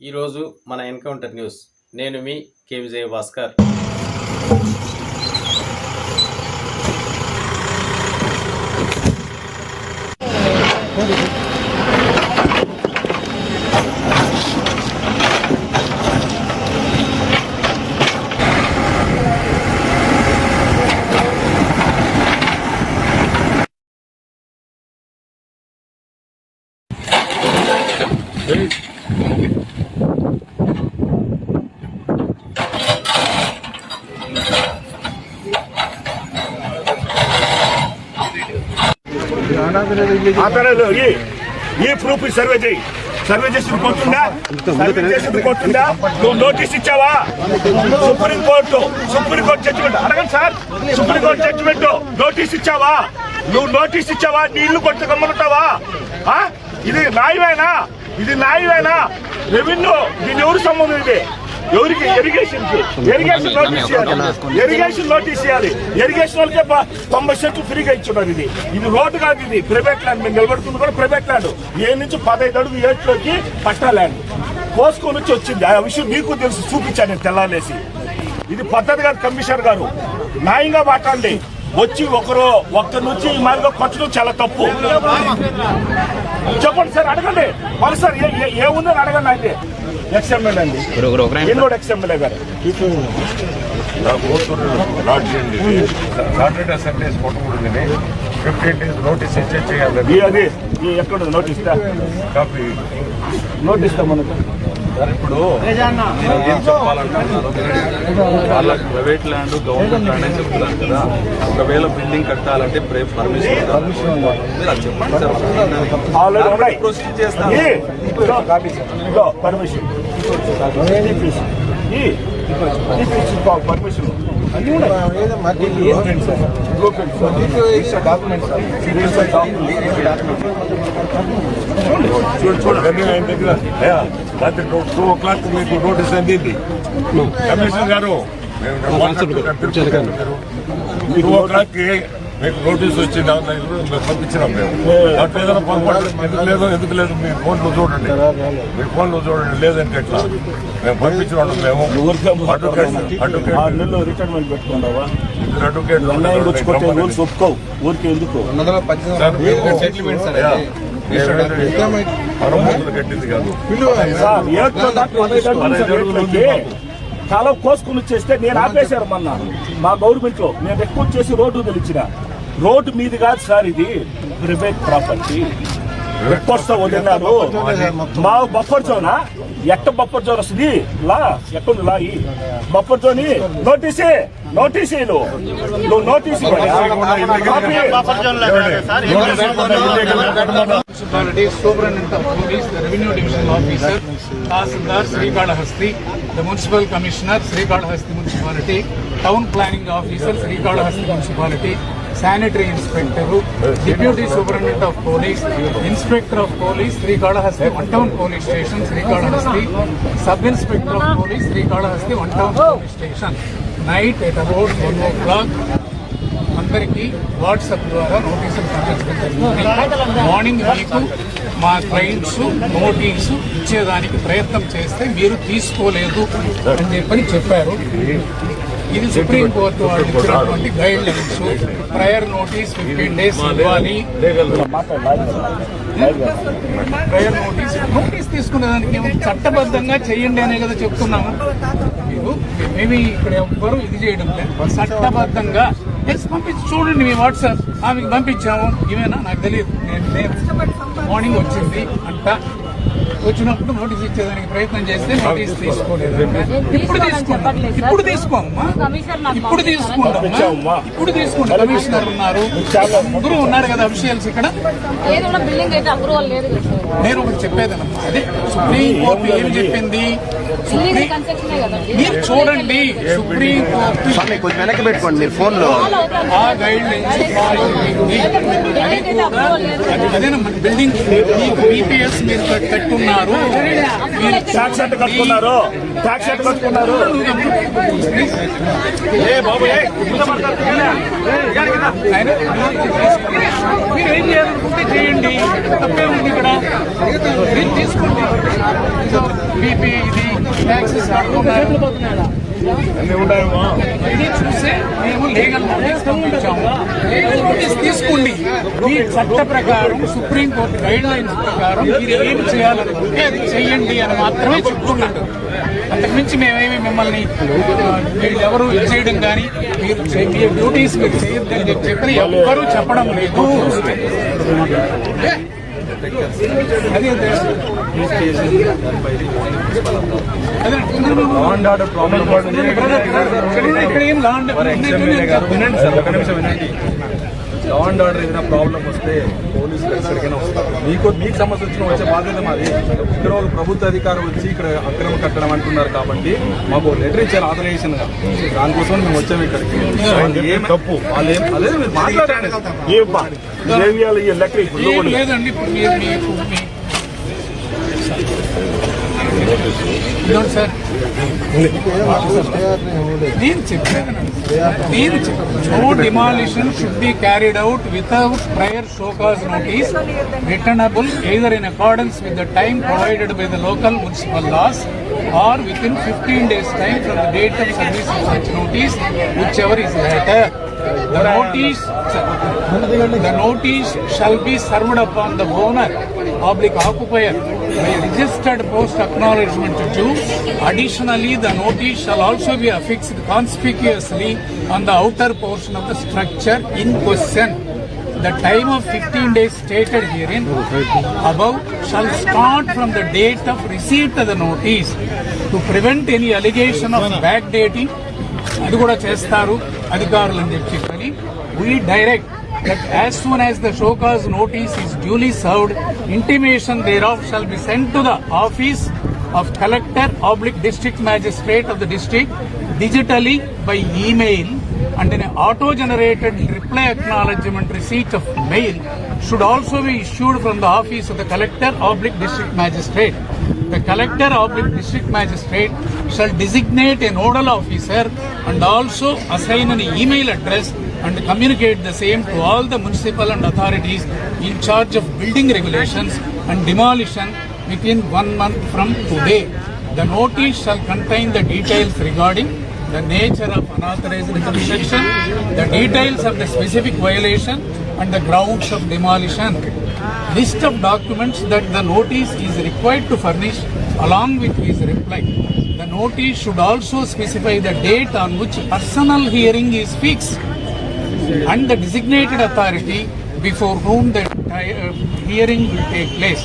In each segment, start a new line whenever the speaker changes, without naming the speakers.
ఈరోజు మన encounter news. నేను మీ కే విజయ భాస్కర్.
ఈ ప్రూఫ్ సర్వే చేయి. సర్వే చేసి కొట్టుందా? నువ్వు నోటీస్ ఇచ్చావా? సుప్రీంకోర్టు జడ్జిమెంట్ అడగండి సార్. సుప్రీంకోర్టు జడ్జిమెంట్ నోటీస్ ఇచ్చావా? నువ్వు నోటీస్ ఇచ్చావా? నీ ఇల్లు కొట్టి గమ్మునుంటావా? ఇది న్యాయమేనా? రెవెన్యూ దీని ఎవరు సంబంధం? ఇది ఎవరికి? ఇరిగేషన్ నోటీస్ ఇవ్వాలి. ఇరిగేషన్ వాళ్ళకే 90 సెంట్లు ఫ్రీగా ఇచ్చున్నారు. ఇది రోడ్డు కాదు, ఇది ప్రైవేట్ ల్యాండ్. మేము నిలబడుతుంది కూడా ప్రైవేట్ ల్యాండ్. 7 నుంచి 15 అడుగు ఏట్లోకి పట్టా ల్యాండ్ కోసుకొని వచ్చి వచ్చింది. ఆ విషయం మీకు తెలుసు, చూపించాను నేను తెల్లాలేసి. ఇది పద్ధతి కాదు. కమిషనర్ గారు న్యాయంగా మాట్లాడండి. వచ్చి ఒక్కరి నుంచి ఈ మార్గం కొట్టడం చాలా తప్పు. చెప్పండి సార్, అడగండి. మరి సార్ ఏముందని అడగండి. అయితే ఎక్స్ఎమ్మెల్యే అండి, ఎన్నోడు ఎక్స్ఎమ్మెల్యే గారు
సాటర్డే సండేస్ కొట్టకూడదని 15 days నోటీస్ ఇచ్చేయాలి.
అది ఎక్కడ నోటీస్ నోటీస్ మనకు
ఇప్పుడు ఏం చెప్పాలంటున్నారు? వాళ్ళకి ప్రైవేట్ ల్యాండ్ గవర్నమెంట్ ల్యాండ్ అని చెప్తున్నారు కదా. ఒకవేళ బిల్డింగ్ కట్టాలంటే పర్మిషన్ చెప్పండి సార్. ప్రొసీడ్ చేస్తాను.
పర్మిషన్ పర్మిషన్
చూడండి రాత్రి 2 o'clock మీకు నోటీస్ అందింది కమిషనర్ గారు. 2 o'clock మీకు నోటీస్ వచ్చింది. పంపించినాం మేము. అట్లా ఏదైనా పొరపాటు ఎందుకు లేదు మీరు ఫోన్లో చూడండి. లేదంటే ఎట్లా మేము పంపించిన మేము
రిటైర్మెంట్ పెట్టుకున్నావా?
అడ్వకేట్
ఊరికి ఎందుకు
కట్టింది కాదు.
చాలా కోసుకుని వచ్చేస్తే నేను ఆపేశారు మొన్న మా గవర్నమెంట్ లో. నేను ఎక్కువ చేసి రోడ్డు తెలిసిన రోడ్డు మీది కాదు సార్, ఇది ప్రైవేట్ ప్రాపర్టీ. ఎక్కువ వదిలినారు. మా బఫర్ జోనా ఎట్ట బఫర్ జోన్ వస్తుంది? లా ఎక్కడ లా ఈ బఫర్ జోన్ నోటీసే నువ్వు notice
Superintendent of Police, the Revenue Division Officer, Tahsildar Srikalahasti, the Municipal Commissioner, Srikalahasti Municipality, Town Planning Officer, Srikalahasti Municipality, Sanitary Inspector, Deputy Superintendent of Police, Inspector of Police, Srikalahasti, One Town Police Station, Srikalahasti, Sub Inspector of Police, Srikalahasti, One Town Police Station. Night at about 1 o'clock. అందరికీ WhatsApp ద్వారా నోటీసులు పంపించడం జరిగింది. Morning మీకు మా clients notice ఇచ్చేదానికి ప్రయత్నం చేస్తే మీరు తీసుకోలేదు అని చెప్పారు. ఇది సుప్రీంకోర్టు వాళ్ళు ఇచ్చినటువంటి guide lines. Prior notice 15 days ఇవ్వాలి. ప్రయర్ నోటీస్ తీసుకునేదానికి చట్టబద్ధంగా చేయండి అనే కదా చెప్తున్నాము. మీరు మేబీ ఇక్కడ ఎవ్వరూ ఇది చేయడం లేదు. చట్టబద్ధంగా పంపించి చూడండి. మీ వాట్సాప్ ఆమెకి పంపించాము. ఇవేనా నాకు తెలియదు. నేను మార్నింగ్ వచ్చింది అంట. వచ్చినప్పుడు నోటీస్ ఇచ్చేదానికి ప్రయత్నం చేస్తే నోటీస్ తీసుకోలేదు. ఇప్పుడు తీసుకోమ్మా. కమిషనర్ ఉన్నారు, ముగ్గురు ఉన్నారు కదా అఫీషియల్స్ ఇక్కడ. నేను ఒకటి చెప్పేదనమ్మా, అదే సుప్రీం కోర్టు ఏం చెప్పింది మీరు చూడండి. సుప్రీం కోర్టు
వెనక్కి పెట్టుకోండి మీరు ఫోన్ లో
ఆ గైడ్ లైన్స్ ఫాలో అయింది. అదేనమ్మా బిల్డింగ్ బీపీఎస్ మీరు కట్టున్నారు.
ట్యాక్స్ ఎట్ కట్టుకున్నారు.
మీరు ఏం చేయాలనుకుంటే చేయండి, తప్పే ఉంది ఇక్కడ. మీరు తీసుకోండి. బీపీ ఇది ట్యాక్సెస్ కట్టుకున్నారు. ఇది చూసే మేము లీగల్ నోటీస్ పంపించాము. లీగల్ నోటీస్ తీసుకోండి. మీ చట్ట ప్రకారం సుప్రీంకోర్టు గైడ్ లైన్స్ ప్రకారం మీరు ఏం చేయాలనుకుంటే అది చెయ్యండి అని మాత్రమే చెప్తున్నాడు. అంతకుమించి మేమేమి మిమ్మల్ని వీళ్ళెవరూ చేయడం కానీ మీరు డ్యూటీస్ మీరు చేయొద్దని చెప్పి ఎవ్వరూ చెప్పడం లేదు. అదే
లా అండ్ ఆర్డర్ ఏదైనా ప్రాబ్లం వస్తే పోలీసులు ఎక్కడికైనా వస్తారు. మీకు సమస్య వచ్చిన వచ్చే బాధ్యత మాది. ఇక్కడ ఒక ప్రభుత్వ అధికారం వచ్చి ఇక్కడ అక్రమ కట్టడం అంటున్నారు కాబట్టి మాకు లెటర్ ఇచ్చారు ఆథరైజేషన్ గా. దానికోసం మేము వచ్చాము ఇక్కడికి.
తప్పు
అదే మీరు మాట్లాడండి.
లేదండి. ఇప్పుడు మీరు sir no demolition should be carried out without prior show cause notice returnable either in accordance with the time provided by the local municipal laws or within 15 days time from the date of service of such notice, whichever is later. The notice shall be served upon the owner /occupier by registered post acknowledgement due. Additionally, the notice shall also be affixed conspicuously on the outer portion of the structure in question. The time of 15 days stated herein above shall start from the date of receipt of the notice. To prevent any allegation of backdating, అది కూడా చేస్తారు అధికారులు అని చెప్పి, we direct that as soon as the show cause notice is duly served, intimation thereof shall be sent to the office of collector/district magistrate of the district digitally by email, and an auto-generated reply acknowledgement receipt of mail should also be issued from the office of the collector/district magistrate. The collector/district magistrate shall designate a nodal officer and also assign an email address and communicate the same to all the municipal and authorities in charge of building regulations and demolition within 1 month from today. The notice shall contain the details regarding the nature of unauthorized construction, the details of the specific violation and the grounds of demolition. List of documents that the notice is required to furnish along with his reply. The notice should also specify the date on which personal hearing is fixed and the designated authority before whom the hearing will take place.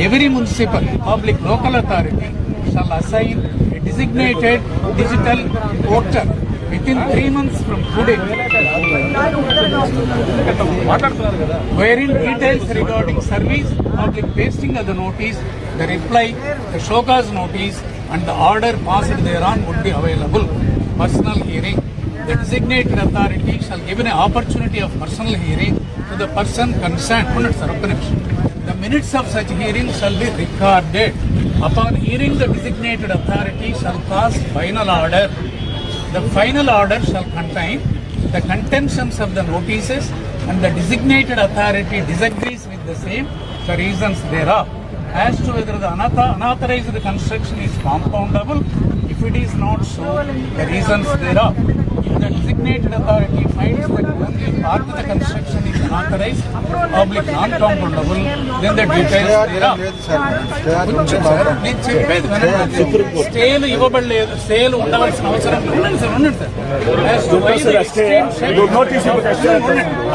Every municipal public local authority shall assign a designated digital portal within 3 months from today, wherein details regarding service, public pasting of the notice, the reply, the show cause notice and the order passed thereon would be available. Personal hearing. The designated authority shall give an opportunity of personal hearing to the person concerned. The minutes of such hearing shall be recorded. Upon hearing, the designated authority shall pass final order. The final order shall contain the contentions of the notices and the designated authority disagrees with the same, the reasons thereof. As to whether the unauthorized construction is compoundable, if it is not so, the reasons thereof. If the designated authority finds that only part of the construction is unauthorized, non-compoundable, then the details thereof. నేను చెప్పేది స్టేలు ఇవ్వబడలేదు, స్టేలు ఉండవలసిన అవసరం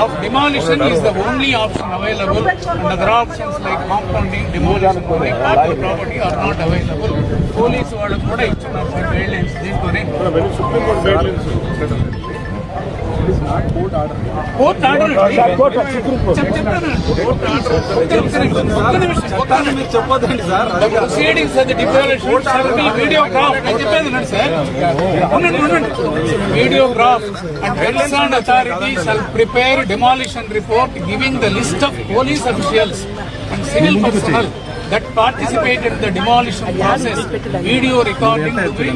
of demolition is the only option available, and other options like compounding, demolition, part of property are not available. Police వాళ్ళకు కూడా ఇచ్చున్నారు sir guidelines. దీంట్లోనే court order
చెప్పదండి sir.
Proceedings of the demolition shall be videograph. నేను చెప్పేది sir, ఉండండి. Videograph and concerned authority shall prepare demolition report giving the list of police officials and civil personnel that participated in the demolition process. Video recording to be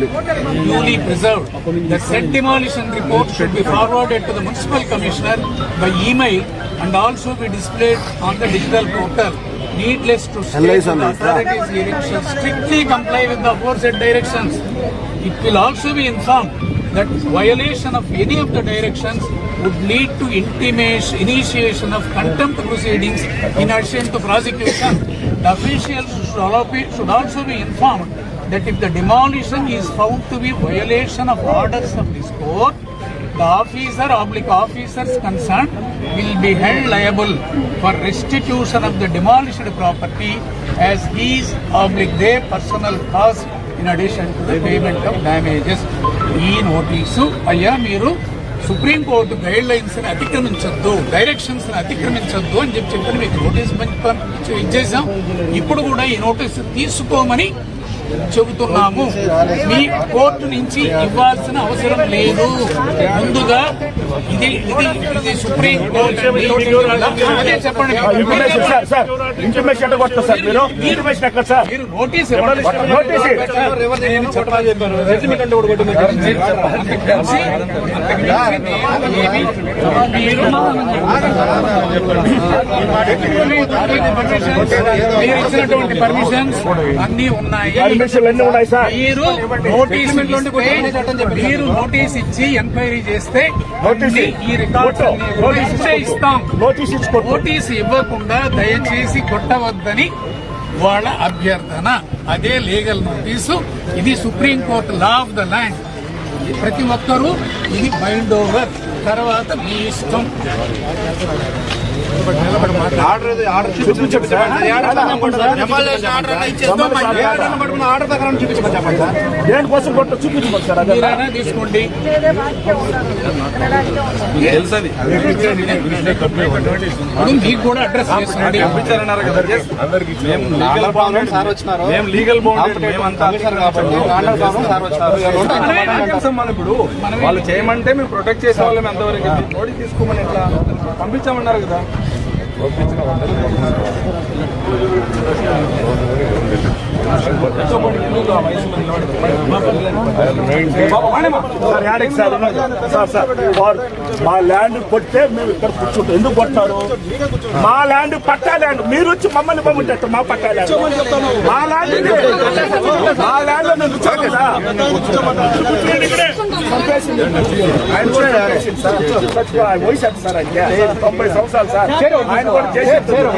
duly preserved. The said demolition report should be forwarded to the municipal commissioner by email and also be displayed on the digital portal. needless to say, the authorities here shall strictly comply with the aforesaid directions. It will also be informed that violation of any of the directions would lead to initiation of contempt proceedings in addition to prosecution. The officials should also be informed that if the demolition is found to be violation of orders of this court, the officers concerned will be held liable for restitution of the demolished property as their personal cost in addition to the payment of damages. ఈ notice అయ్యా మీరు supreme court guide lines ని అతిక్రమించొద్దు, directions ని అతిక్రమించొద్దు అని చెప్పి మీకు notice ఇచ్చేసాం. ఇప్పుడు కూడా ఈ నోటీసు తీసుకోమని చెబుతున్నాము. మీ కోర్టు నుంచి ఇవ్వాల్సిన అవసరం లేదు. ముందుగా ఇది సుప్రీం కోర్టు అదే చెప్పండి. మీరు నోటీస్ మీరు ఇచ్చినటువంటి పర్మిషన్స్ అన్ని ఉన్నాయి. మీరు నోటీస్ ఇచ్చి ఎంక్వైరీ చేస్తే ఈ రికార్డ్స్ ఇస్తాం. నోటీస్ ఇవ్వకుండా దయచేసి కొట్టవద్దని వాళ్ళ అభ్యర్థన. అదే లీగల్ నోటీసు. ఇది supreme court law of the land. ప్రతి ఒక్కరూ ఇది బైండ్ ఓవర్. తర్వాత మీ ఇష్టం.
దేనికోసం కొట్ట చూపించమని సార్
మీరైనా తీసుకోండి. ఇప్పుడు మీకు కూడా అడ్రస్ చేస్తున్నాడు.
మేము లీగల్ బౌండెడ్ ఇప్పుడు వాళ్ళు చేయమంటే మేము ప్రొటెక్ట్ చేసే వాళ్ళం ఎంతవరకు. నోటీస్ తీసుకోమని ఎట్లా పంపించామన్నారు కదా.
మా ల్యాండ్ కొట్టే మేము ఇక్కడ కూర్చుంటాం. ఎందుకు కొట్టారు? మా ల్యాండ్ పట్టా ల్యాండ్. మీరు వచ్చి మమ్మల్ని పంపించారు. మా పట్టా ల్యాండ్ మా ల్యాండ్ వయసు ఎంత సార్? అంటే 90 సంవత్సరాలు సార్. ఆయన కూడా చేసేస్తారు.